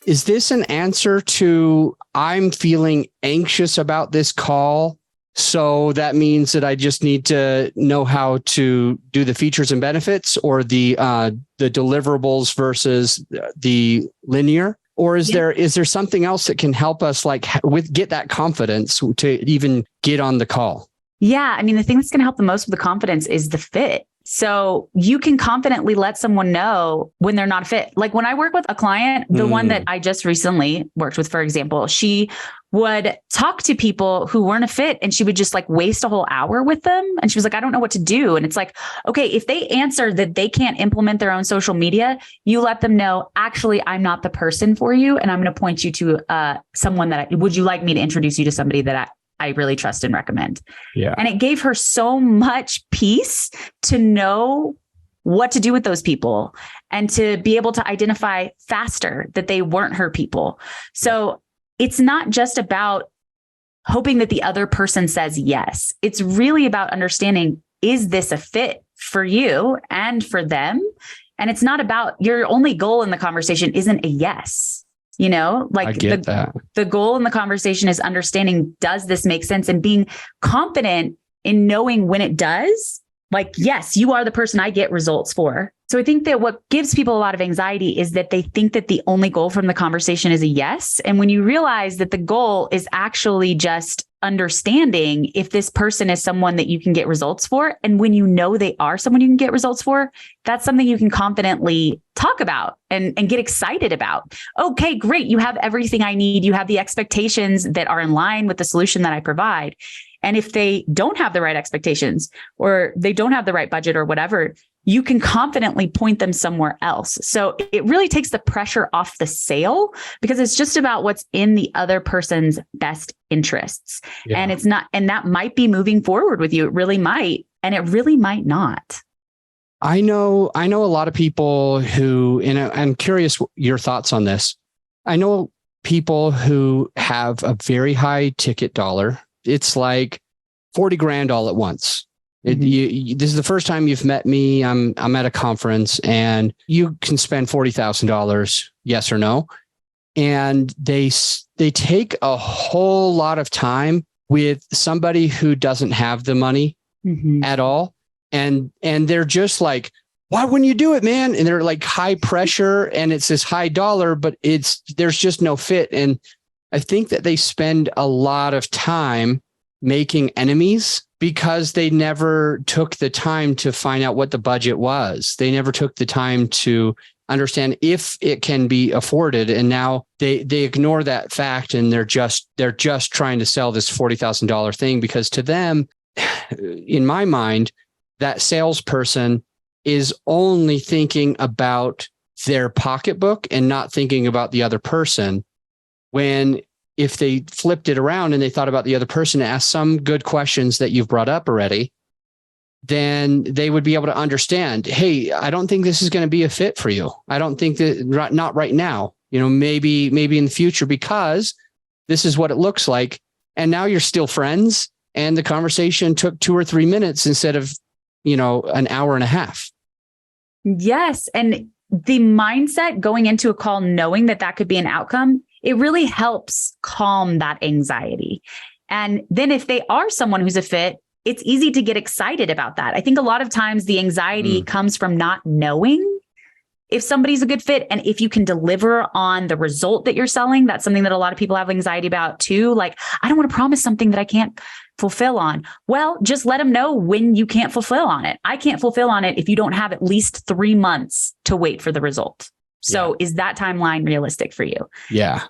Is this an answer to I'm feeling anxious about this call? So that means that I just need to know how to do the features and benefits, or the deliverables versus the linear? Or is there something else that can help us get that confidence to even get on the call? Yeah. I mean, the thing that's going to help the most with the confidence is the fit. So you can confidently let someone know when they're not fit. Like when I work with a client, the one that I just recently worked with, for example, she would talk to people who weren't a fit, and she would just waste a whole hour with them. And she was like, I don't know what to do. And it's like, okay, if they answer that they can't implement their own social media, you let them know, actually, I'm not the person for you. And I'm going to point you to someone would you like me to introduce you to somebody that I really trust and recommend. Yeah. And it gave her so much peace to know what to do with those people and to be able to identify faster that they weren't her people. So it's not just about hoping that the other person says yes. It's really about understanding, is this a fit for you and for them? And it's not about your only goal in the conversation isn't a yes. I get that. The goal in the conversation is understanding, does this make sense? And being confident in knowing when it does, yes, you are the person I get results for. So I think that what gives people a lot of anxiety is that they think that the only goal from the conversation is a yes. And when you realize that the goal is actually just understanding if this person is someone that you can get results for, and when you know they are someone you can get results for, that's something you can confidently talk about and get excited about. Okay, great. You have everything I need. You have the expectations that are in line with the solution that I provide. And if they don't have the right expectations, or they don't have the right budget or whatever, you can confidently point them somewhere else. So it really takes the pressure off the sale, because it's just about what's in the other person's best interests. Yeah. And it's not, and that might be moving forward with you. It really might, and it really might not. I know a lot of people who, and I'm curious your thoughts on this. I know people who have a very high ticket dollar. It's like 40 grand all at once. This is the first time you've met me. I'm at a conference, and you can spend $40,000, yes or no. And they take a whole lot of time with somebody who doesn't have the money at all. And they're just like, why wouldn't you do it, man? And they're like high pressure, and it's this high dollar, but there's just no fit. And I think that they spend a lot of time making enemies because they never took the time to find out what the budget was. They never took the time to understand if it can be afforded. And now they ignore that fact, and they're just trying to sell this $40,000 thing, because to them, in my mind, that salesperson is only thinking about their pocketbook and not thinking about the other person. When if they flipped it around and they thought about the other person and asked some good questions that you've brought up already, then they would be able to understand, hey, I don't think this is going to be a fit for you. I don't think that, not right now, maybe in the future, because this is what it looks like. And now you're still friends, and the conversation took 2 or 3 minutes instead of, an hour and a half. Yes. And the mindset going into a call, knowing that could be an outcome, it really helps calm that anxiety. And then if they are someone who's a fit, it's easy to get excited about that. I think a lot of times the anxiety comes from not knowing if somebody's a good fit. And if you can deliver on the result that you're selling, that's something that a lot of people have anxiety about too. Like, I don't want to promise something that I can't fulfill on. Well, just let them know when you can't fulfill on it. I can't fulfill on it if you don't have at least 3 months to wait for the result. So is that timeline realistic for you? Yeah.